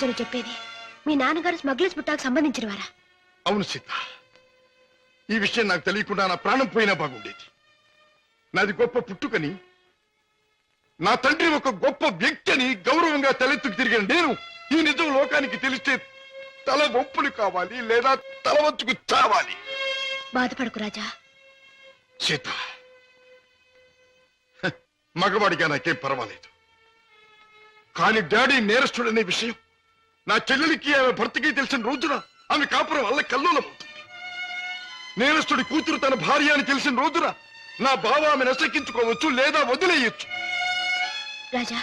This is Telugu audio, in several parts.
రాజాను చెప్పేది? మీ నాన్నగారు స్మగ్లర్స్ పుట్టాకు సంబంధించిన వారా? అవును సీత, ఈ విషయం నాకు తెలియకుండా నా ప్రాణం పోయినా బాగుండేది. నాది గొప్ప పుట్టుకని, నా తండ్రి ఒక గొప్ప వ్యక్తి అని గౌరవంగా తలెత్తుకు తిరిగిన నేను ఈ నిజం లోకానికి తెలిస్తే తల ఒప్పులు కావాలి లేదా తల వంచుకు చావాలి. బాధపడకు రాజా. సీత, మగవాడిగా నాకేం పర్వాలేదు, కానీ డాడీ నేరస్తుడనే విషయం నా చెల్లెలికి ఆమె భర్తకి తెలిసిన రోజున ఆమె కాపురం వల్ల కల్లోలమవుతుంది. నేరస్తుడి కూతురు తన భార్య అని తెలిసిన రోజున నా బావ ఆమె నశకించుకోవచ్చు లేదా వదిలేయచ్చు. రాజా,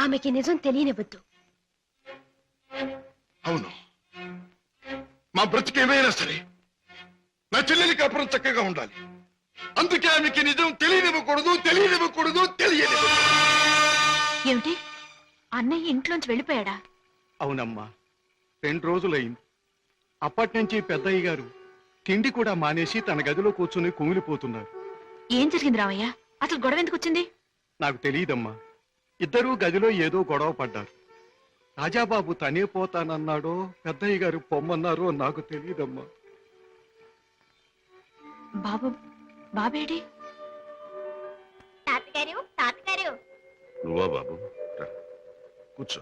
ఆమెకి నిజం తెలియనివద్దు. అవును, మా బ్రతికేమైనా సరే నా చెల్లెలి కాపురం చక్కగా ఉండాలి. అందుకే ఆమెకి నిజం తెలియనివ్వకూడదు. ఏమిటి, అన్నయ్య ఇంట్లోంచి వెళ్ళిపోయాడా? అవునమ్మా, 2 రోజులైంది. అప్పటి నుంచి పెద్దయ్య గారు తిండి కూడా మానేసి తన గదిలో కూర్చుని కుమిలిపోతున్నారు. ఏం జరిగింది రామయ్య? అసలు గొడవ ఎందుకు వచ్చింది? నాకు తెలియదమ్మా. ఇద్దరూ గదిలో ఏదో గొడవ పడ్డారు. రాజాబాబు తనే పోతానన్నాడో పెద్దయ్య గారు పొమ్మన్నారో నాకు తెలియదమ్మా. బాబు, బాబేడి? తాతగారు. నువ్వా బాబు? కూర్చో.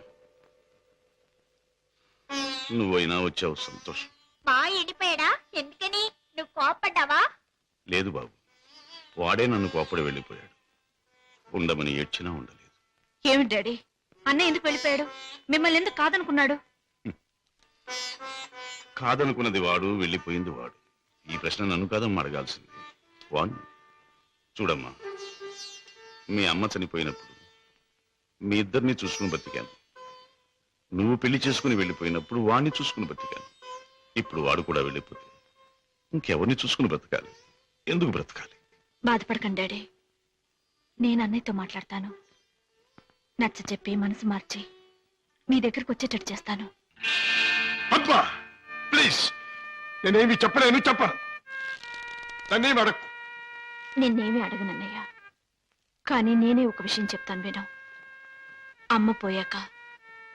నువ్వైనా వచ్చావు, సంతోషం. మా ఎండిపోయాడా? ఎందుకని? నువ్వు కోపడ్డావా? లేదు బాబు, వాడే నన్ను కోపడి వెళ్ళిపోయాడు. ఉండమని ఏడ్చినా ఉండలేదు. ఏమిటి డాడీ, అన్నయ్య ఎందుకు వెళ్ళిపోయాడు? మిమ్మల్ని ఎందుకు కాదనుకున్నాడు? కాదనుకున్నది వాడు, వెళ్ళిపోయింది వాడు. ఈ ప్రశ్న నన్ను కాదమ్మా అడగాల్సింది, వాణ్ణి. చూడమ్మా, మీ అమ్మ చనిపోయినప్పుడు మీ ఇద్దరిని చూసుకుని బతికాను. నువ్వు పెళ్లి చేసుకుని వెళ్ళిపోయినప్పుడు వాణ్ణి చూసుకుని బతికాను. ఇప్పుడు వాడు కూడా వెళ్ళిపోతే ఇంకెవరిని చూసుకుని బ్రతకాలి? ఎందుకు బ్రతకాలి? బాధపడకండి డాడీ, నేను అన్నయ్యతో మాట్లాడతాను. నచ్చ చెప్పి మనసు మార్చి మీ దగ్గరకు వచ్చేటట్టు చేస్తాను. పద్మ, ప్లీజ్, నేనేమి చెప్పలేను, చెప్పను. నన్నేమి అడగకు. నిన్నేమీ అడగనన్నయ్య, కానీ నేనే ఒక విషయం చెప్తాను విను. అమ్మ పోయాక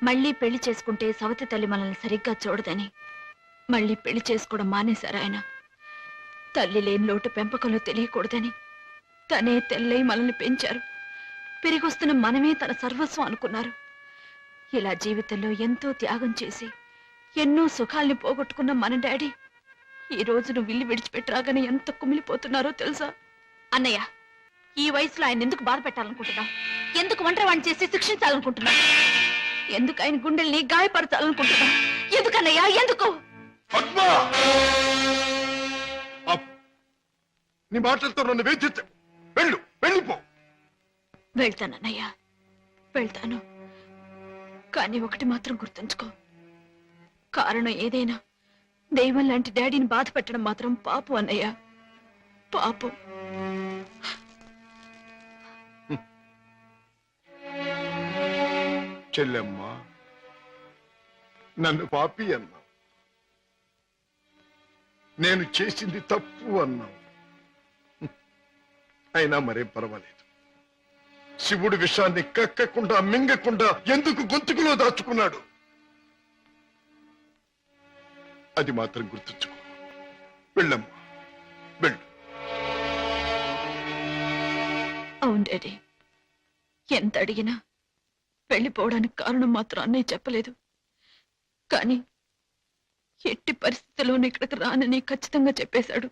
మళ్ళీ పెళ్లి చేసుకుంటే సవతి తల్లి మనల్ని సరిగ్గా చూడదని మళ్ళీ పెళ్లి చేసుకోవడం మానేశారు ఆయన. తల్లి లేని లోటు పెంపకంలో తెలియకూడదని తనే తెల్లై మనల్ని పెంచారు. పెరిగొస్తున్న మనమే తన సర్వస్వం అనుకున్నారు. ఇలా జీవితంలో ఎంతో త్యాగం చేసి ఎన్నో సుఖాల్ని పోగొట్టుకున్న మన డాడీ ఈ రోజు నువ్వు ఇల్లు విడిచిపెట్టరాగానే ఎంత కుమిలిపోతున్నారో తెలుసా? అన్నయ్య, ఈ వయసులో ఆయన ఎందుకు బాధ పెట్టాలనుకుంటున్నావు? ఎందుకు ఒంటరివాణ్ణి చేసి శిక్షించాలనుకుంటున్నావు? ఎందుకు ఆయన గుండెల్ని గాయపరచాలనుకుంటున్నావు? ఎందుకన్నయ్యా, ఎందుకు? నీ మాటలతో నన్ను వేధించు. వెళ్ళిపో. వెళ్తానన్నయ్యా, వెళ్తాను. కానీ ఒకటి మాత్రం గుర్తుంచుకో, కారణం ఏదైనా దైవం లాంటి డాడీని బాధ పెట్టడం మాత్రం పాపం అన్నయ్య, పాపం. చెల్లెమ్మ, నన్ను పాపి అన్నావు, నేను చేసింది తప్పు అన్నావు. అయినా మరేం పర్వాలేదు. శివుడు విషాన్ని కక్కకుండా మింగకుండా ఎందుకు గొంతుకులో దాచుకున్నాడు? అది మాత్రం గుర్తుంచుకో. వెళ్ళమ్మా, వెళ్ళు. అవును డాడీ, ఎంత అడిగినా వెళ్ళిపోవడానికి కారణం మాత్రం అన్నయ్య చెప్పలేదు. కానీ ఎట్టి పరిస్థితుల్లోనూ ఇక్కడికి రానని ఖచ్చితంగా చెప్పేశాడు.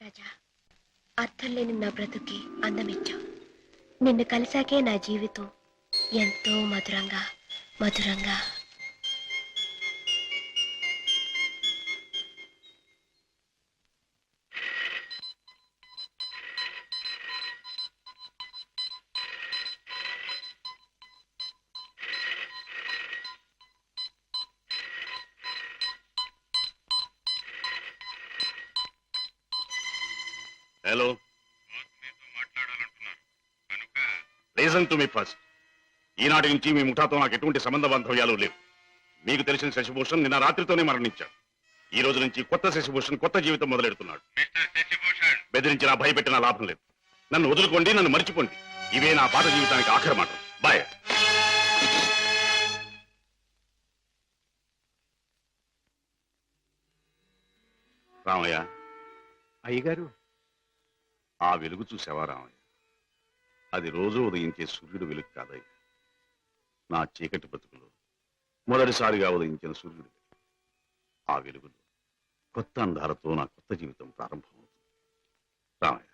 రాజా, అర్థం లేని నా బ్రతుకి అందమిచ్చావు. నిన్ను కలిసాకే నా జీవితం ఎంతో మధురంగా మధురంగా. Hello, reason to me first. ఈనాటి నుంచి మీ ముఠాతో నాకు ఎటువంటి సంబంధ బాంధవ్యాలు లేవు. మీకు తెలిసిన శశిభూషణ్ నిన్న రాత్రితోనే మరణించాడు. ఈ రోజు నుంచి కొత్త శశిభూషణ్ కొత్త జీవితం మొదలెడుతున్నాడు. బెదిరించినా భయపెట్టినా లాభం లేదు. నన్ను వదులుకోండి, నన్ను మర్చిపోండి. ఇవే నా పాత జీవితానికి ఆఖరి మాట. బాయ్. రామయ్య, అయ్యగారు, ఆ వెలుగు చూసావా రామయ్య? అది రోజు ఉదయించే సూర్యుడు వెలుగు కాదయ్య. నా చీకటి బతుకులో మొదటిసారిగా ఉదయించిన సూర్యుడు. ఆ వెలుగులో కొత్త అందాలతో నా కొత్త జీవితం ప్రారంభమవుతుంది. రామయ్య,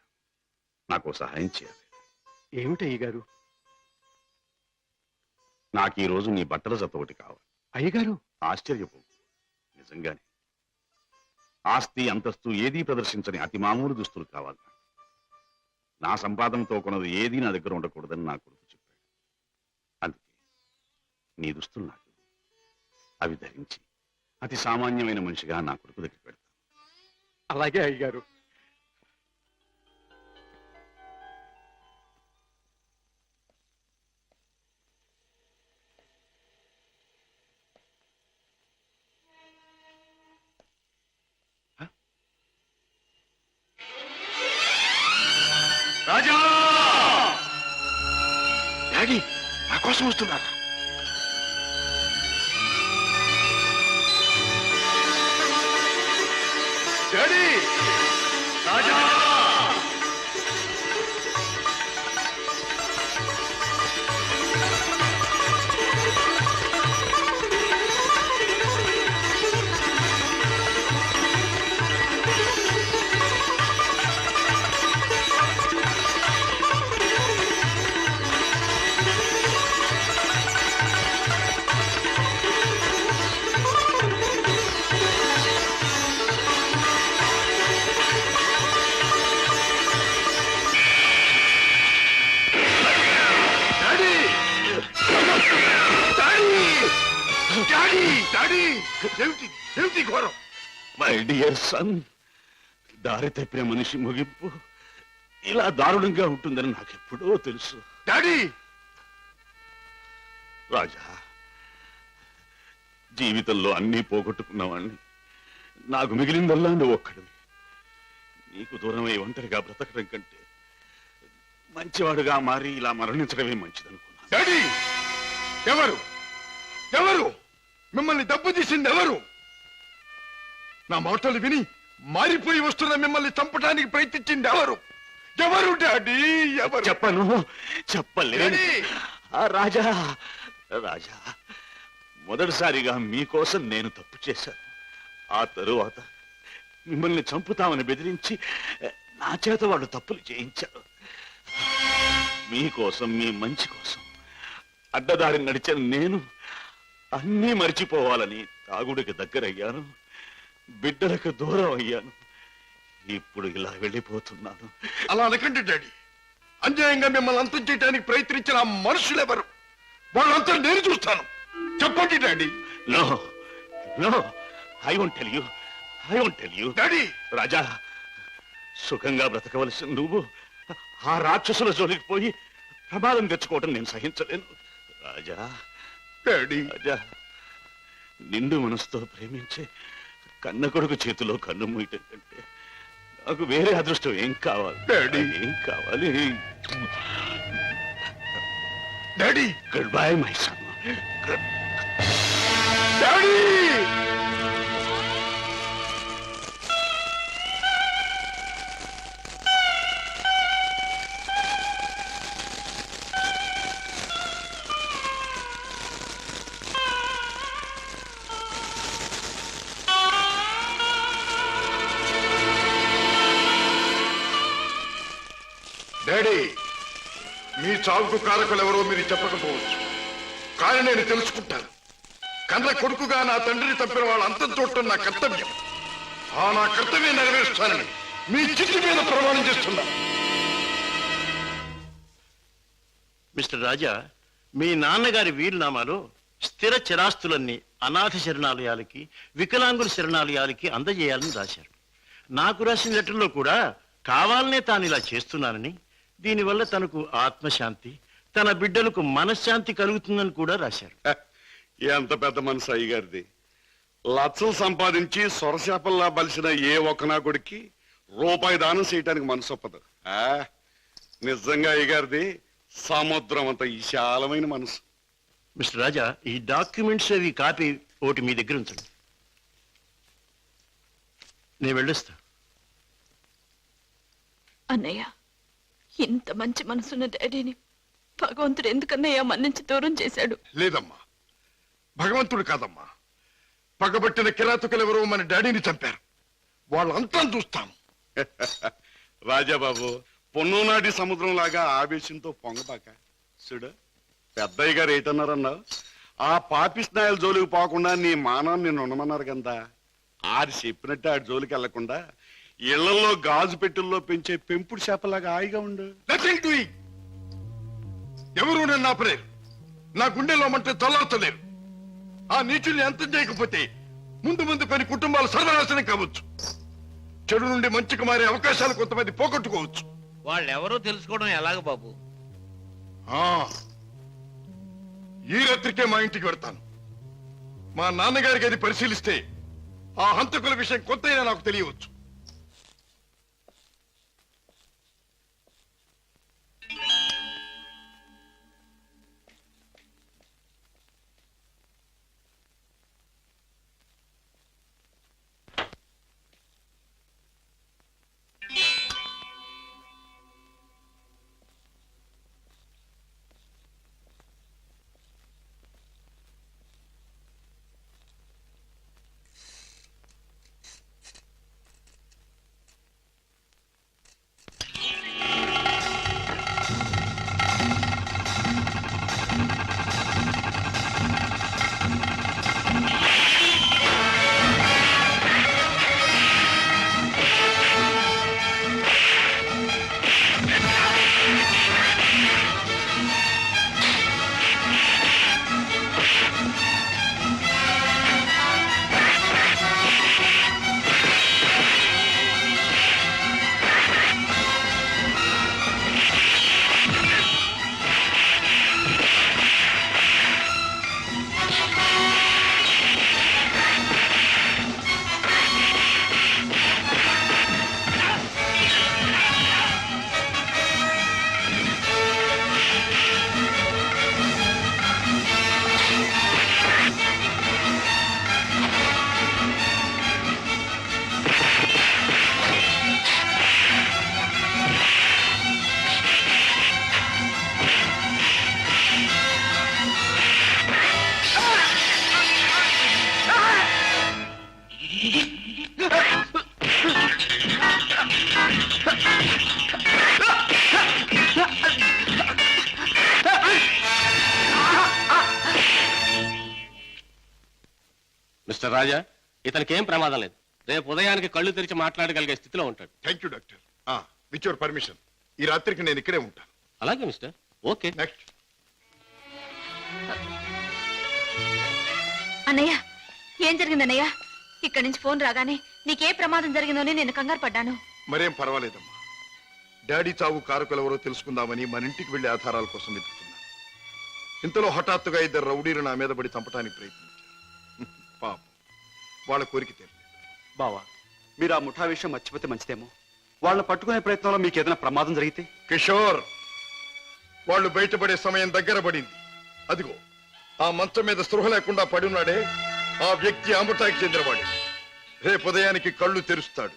నాకు సహాయం చేయాలి. ఏమిటి అయ్యగారు? నాకు ఈ రోజు నీ బట్టల జత ఒకటి కావాలి. అయ్యగారు, ఆశ్చర్యపో, నిజంగానే ఆస్తి అంతస్తు ఏదీ ప్రదర్శించని అతి మామూలు దుస్తులు కావాలి. నా సంపాదనతో కొన్నది ఏదీ నా దగ్గర ఉండకూడదని నా కొడుకు చెప్పాడు. అందుకే నీ దుస్తులు నాకు అవి ధరించి అతి సామాన్యమైన మనిషిగా నా కొడుకు దగ్గర పెడతాను. అలాగే అయ్యగారు. రాజా! డాడీ, నా కోసం వస్తున్నారా? డాడీ! రాజా! ఏమిటి ఘోరం? మై డియర్ సన్, దారి తప్పిన మనిషి ముగింపు ఇలా దారుణంగా ఉంటుందని నాకెప్పుడో తెలుసు. డాడీ! రాజా, జీవితంలో అన్నీ పోగొట్టుకున్నవాణ్ణి. నాకు మిగిలిందల్లా నువ్వు ఒక్కడివి. నీకు దూరమై ఒంటరిగా బ్రతకడం కంటే మంచివాడుగా మారి ఇలా మరణించడమే మంచిదనుకున్నా. డాడీ! ఎవరు ఎవరు మిమ్మల్ని దెబ్బ తీసింది? ఎవరు? నా మాటలు విని మారిపోయి వస్తున్న మిమ్మల్ని చంపడానికి ప్రయత్నించింది ఎవరు? ఎవరు డాడీ? ఎవరు? చెప్పను, చెప్పలేదు. రాజా, రాజా, మొదటిసారిగా మీకోసం నేను తప్పు చేశాను. ఆ తరువాత మిమ్మల్ని చంపుతామని బెదిరించి నా చేత వాళ్ళు తప్పులు చేయించారు. మీకోసం, మీ మంచి కోసం అడ్డదారి నడిచిన నేను అన్నీ మర్చిపోవాలని తాగుడికి దగ్గరయ్యాను, బిడ్డలకు దూరం అయ్యాను. ఇప్పుడు ఇలా వెళ్ళిపోతున్నాను. అలా అనకండి డాడీ. అన్యాయంగా మిమ్మల్ని అంతం చేయడానికి ప్రయత్నించిన ఆ మనుషులెవరు? వాళ్ళంతా నేను చూస్తాను. చెప్పండి daddy. No no, I won't tell you, I won't tell you. Daddy! Raja, సుఖంగా బ్రతకవలసిన నువ్వు ఆ రాక్షసుల జోలికి పోయి ప్రమాదం తెచ్చుకోవటం నేను సహించలేను. రాజా, డాడీ! రాజా, నిండు మనసుతో ప్రేమించే కన్న కొడుకు చేతిలో కన్ను మూయటం కంటే నాకు వేరే అదృష్టం ఏం కావాలి? డాడీ! ఏం కావాలి? Daddy! Good bye my son. Daddy! Daddy, మీ చావుకు కారకులు ఎవరో మీరు చెప్పకపోవచ్చు, కానీ నేను తెలుసుకుంటాను. కన్న కొడుకుగా నా తండ్రిని తప్పిన వాళ్ళ అంతం చూడటం నా కర్తవ్యం. ఆ నా కర్తవ్యం నెరవేరుస్తానని మీ చిట్టి మీద ప్రమాణం చేస్తున్నా. మిస్టర్ రాజా, మీ నాన్నగారి వీలునామాలో స్థిర చిరాస్తులన్నీ అనాథ శరణాలయాలకి, వికలాంగుల శరణాలయాలకి అందజేయాలని రాశారు. నాకు రాసిన లెటర్లో కూడా కావాలనే తాను ఇలా చేస్తున్నానని, దీనివల్ల తనకు ఆత్మశాంతి, తన బిడ్డలకు మనశ్శాంతి కలుగుతుందని కూడా రాశారు. ఎంత పెద్ద మనసు అయ్యగారిది. లక్షలు సంపాదించి సొరశాపల్లా బలిసిన ఏ ఒక్క నా కొడుక్కి రూపాయి దానం చేయటానికి మనసు ఒప్పదు. నిజంగా అయ్యగారిది సముద్రం అంత విశాలమైన మనసు. మిస్టర్ రాజా, ఈ డాక్యుమెంట్స్ అవి కాపీ ఒకటి మీ దగ్గర ఉంచండి. నేను వెళ్ళొస్తా. అన్నయ్య, ఇంత మంచి మనసున్న డాడీని భగవంతుడు ఎందుకన్నయ్య మన్నించి దూరం చేశాడు? లేదమ్మా, భగవంతుడు కాదమ్మా, పగబట్టిన కిరాతకులెవరో మన డాడీని చంపారు. వాళ్ళంతా చూస్తాం. రాజాబాబు, పొన్నునాటి సముద్రం లాగా ఆవేశంతో పొంగబాక. చూడు, పెద్దయ్య గారు ఏటన్నారన్నావు? ఆ పాపిస్నాయాల జోలికి పోకుండా నీ మానాన్ని ఉండమన్నారు కదా. ఆడి చెప్పినట్టు ఆడి జోలికి వెళ్లకుండా ఇళ్లలో గాజు పెట్టెల్లో పెంచే పెంపుడు చేపలాగా హాయిగా ఉండు. ఎవరు నన్ను ఆపలేరు. నా గుండెలో మంటే తొలర్చలేరు. ఆ నీచుల్ని అంతం చేయకపోతే ముందు ముందు కొన్ని కుటుంబాలు సర్వనాశనం కావచ్చు. చెడు నుండి మంచికి మారే అవకాశాలు కొంతమంది పోగొట్టుకోవచ్చు. వాళ్ళెవరో తెలుసుకోవడం ఎలాగ బాబు? ఈ రాత్రికే మా ఇంటికి వెడతాను. మా నాన్నగారికి అది పరిశీలిస్తే ఆ హంతకుల విషయం కొంతైనా నాకు తెలియవచ్చు. మిస్టర్ రాజా, ఇతనికి ఏం ప్రమాదం లేదు. రేపు ఉదయానికి కళ్ళు తెరిచి మాట్లాడగలిగే స్థితిలో ఉంటాడు. Thank you doctor. With your permission ఈ రాత్రికి నేను ఇక్కడే ఉంటాను. అలాగే మిస్టర్. ఓకే. నెక్స్ట్. అన్నయ్య, ఏం జరిగిందన్నయ్య? ఇక్కడి నుంచి ఫోన్ రాగానే నీకే ప్రమాదం జరిగిందని నేను కంగారు పడ్డాను. మరేం పర్వాలేదమ్మా. డాడీ చావు కారకులెవరో తెలుసుకుందామని మన ఇంటికి వెళ్లి ఆధారాల కోసం వెతుకుతున్నాను. ఇంతలో హఠాత్తుగా ఇద్దరు రౌడీలు నా మీద పడి చంపడానికి ప్రయత్నించారు. పాపం, వాళ్ళ కోరిక తీరలేదు. బావా, మీరు ఆ ముఠా విషయం మర్చిపోతే మంచిదేమో. వాళ్ళని పట్టుకునే ప్రయత్నంలో మీకు ఏదైనా ప్రమాదం జరిగితే? కిషోర్, వాళ్ళు బయటపడే సమయం దగ్గర పడింది. అదిగో ఆ మంచం మీద స్పృహ లేకుండా పడి ఉన్నాడే, ఆ వ్యక్తి ఆ ముఠాకి చెందినవాడే. రేపు ఉదయానికి కళ్ళు తెరుస్తాడు.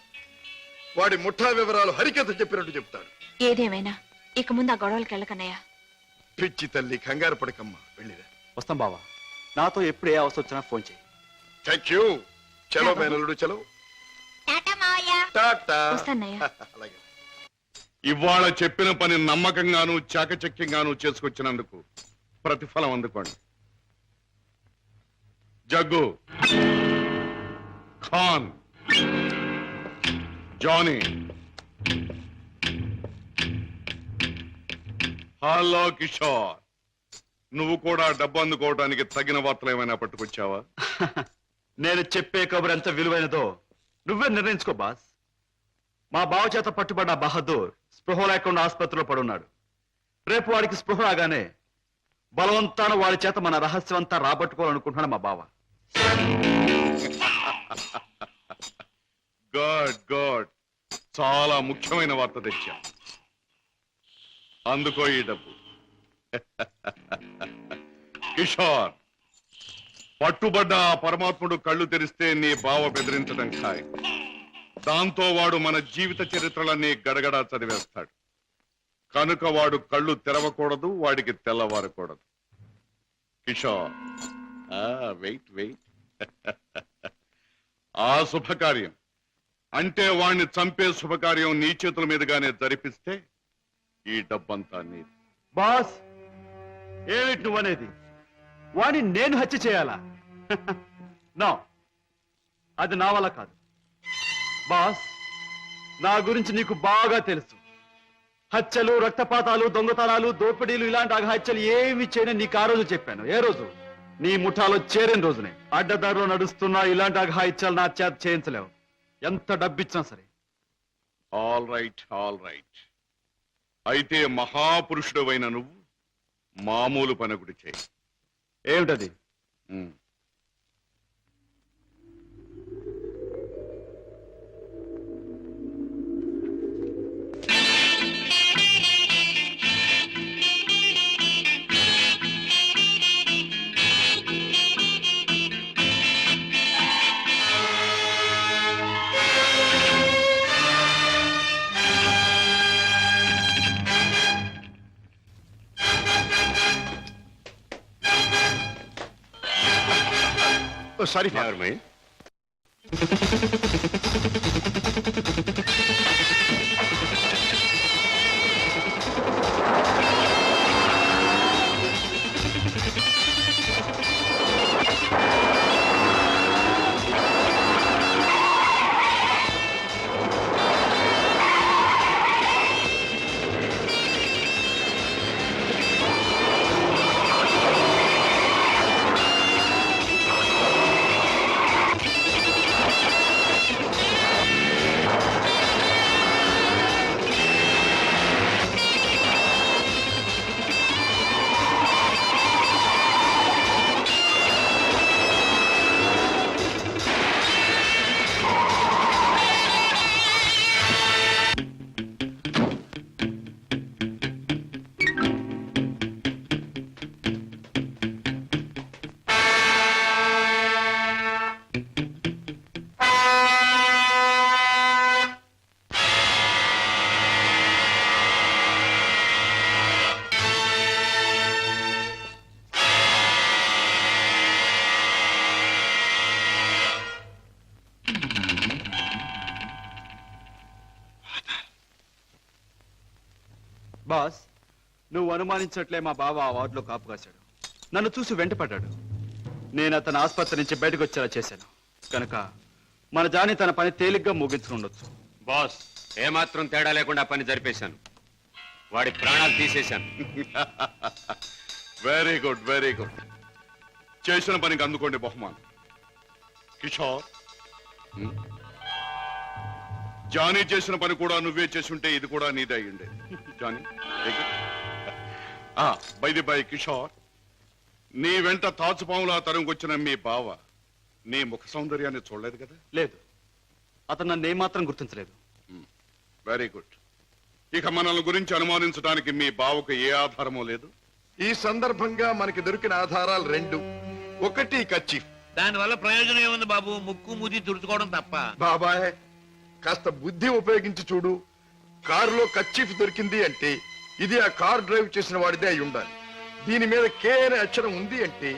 వాడి ముఠా వివరాలు హరికథ చెప్పినట్టు చెప్తాడు. ఏదేమైనా ఇక ముందు ఆ గొడవలకి వెళ్ళకన్నయ్యా. పిచ్చి తల్లి, కంగారు పడకమ్మా, వెళ్ళిరా. వస్తాం బావా. నాతో ఎప్పుడు ఏ అవసరం వచ్చినా ఫోన్ చేయి. Thank you. చలో మేనల్లుడు, చలో. టాటా మావయ్య. టాటా. వస్తానయ్యా. అలాగే. ఇవాళ చెప్పిన పని నమ్మకంగాను చాకచక్యంగాను చేసుకొచ్చినందుకు ప్రతిఫలం అందుకోండి. జగ్గు, ఖాన్, జానీ, హలో కిషోర్, నువ్వు కూడా డబ్బు అందుకోవడానికి తగిన వార్తలు ఏమైనా పట్టుకొచ్చావా? నేను చెప్పే కబురు ఎంత విలువైనదో నువ్వే నిర్ణయించుకో బాస్. మా బావ చేత పట్టుబడ్డ బహదూర్ స్పృహ లేకుండా ఆసుపత్రిలో పడున్నాడు. రేపు వాడికి స్పృహ రాగానే బలవంతాన వాడి చేత మన రహస్యం అంతా రాబట్టుకోవాలనుకుంటున్నాడు మా బావ. Good good. చాలా ముఖ్యమైన వార్త తెచ్చా. అందుకో ఈ డబ్బు. కిషోర్, పట్టుబడ్డ ఆ పరమాత్ముడు కళ్ళు తెరిస్తే నీ బావ బెదిరించడం ఖాయం. దాంతో వాడు మన జీవిత చరిత్రలన్నీ గడగడా చదివేస్తాడు. కనుక వాడు కళ్ళు తెరవకూడదు, వాడికి తెల్లవారకూడదు. Kishore, wait wait. ఆ శుభకార్యం అంటే వాణ్ణి చంపే శుభకార్యం నీ చేతుల మీదుగానే జరిపిస్తే ఈ డబ్బంతా నీది. బాస్, ఏమిటి నువ్వనేది? వాణ్ణి నేను హత్య చేయాలా? నో, అది నా వల్ల కాదు. బాస్, నా గురించి నీకు బాగా తెలుసు. హత్యలు, రక్తపాతాలు, దొంగతనాలు, దోపిడీలు ఇలాంటి అఘాత్యాలు ఏమి చేయని నీకు ఆ రోజు చెప్పాను. ఏ రోజు? నీ ముఠాలో చేరిన రోజునే. అడ్డదారిలో నడుస్తున్నా ఇలాంటి అఘాయిత్యాలు నా చేత చేయించలేవు, ఎంత డబ్బిచ్చినా సరే. All right, all right. అయితే మహాపురుషుడవైన నువ్వు మామూలు పని ఒకటి చేయి. ఏమిటది? సారీ బాస్, నువ్వు అనుమానించట్లే మా బావ ఆ వార్డులో కాపు కాశాడు. నన్ను చూసి వెంటపడ్డాడు. నేను అతను ఆసుపత్రి నుంచి బయటకు వచ్చేలా చేశాను. కనుక మన జాని తన పని తేలిగ్గా ముగించుకుండొచ్చు. బాస్, ఏమాత్రం తేడా లేకుండా పని జరిపేశాను. వాడి ప్రాణాలు తీసేశాను. Very good, very good. చేసిన పనికి అందుకోండి బహుమానం. కిషోర్, జానీ చేసిన పని కూడా నువ్వే చేసుంటే ఇది కూడా నీదే అయ్యుండే. జానీ, బై కిషోర్, నీ వెంట తాచుపాములా తరుముకొచ్చిన మీ బావ నీ ముఖ సౌందర్యాన్ని చూడలేదు కదా? లేదు, అతను నన్ను ఏమాత్రం గుర్తించలేదు. Very good. ఇక మనల్ని గురించి అనుమానించడానికి మీ బావకు ఏ ఆధారమూ లేదు. ఈ సందర్భంగా మనకి దొరికిన ఆధారాలు రెండు. ఒకటి కర్చీఫ్. దానివల్ల ప్రయోజనం ఏముంది బాబు? ముక్కు మూతి తుడుచుకోవడం తప్ప. బాబాయ్, కాస్త బుద్ధి ఉపయోగించి చూడు. కారులో కర్చీఫ్ దొరికింది అంటే ఇది ఆ కార్ డ్రైవ్ చేసిన వాడిదే అయి ఉండాలి. దీని మీద కే అనే అక్షరం ఉంది అంటే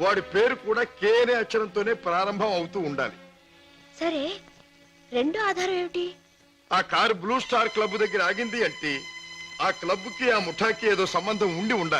వాడి పేరు కూడా కే అనే అక్షరంతోనే ప్రారంభం అవుతూ ఉండాలి. సరే, రెండో ఆధారం ఏమిటి? ఆ కారు బ్లూ స్టార్ క్లబ్ దగ్గర ఆగింది అంటే ఆ క్లబ్ కి ఆ ముఠాకి ఏదో సంబంధం ఉండి ఉండాలి.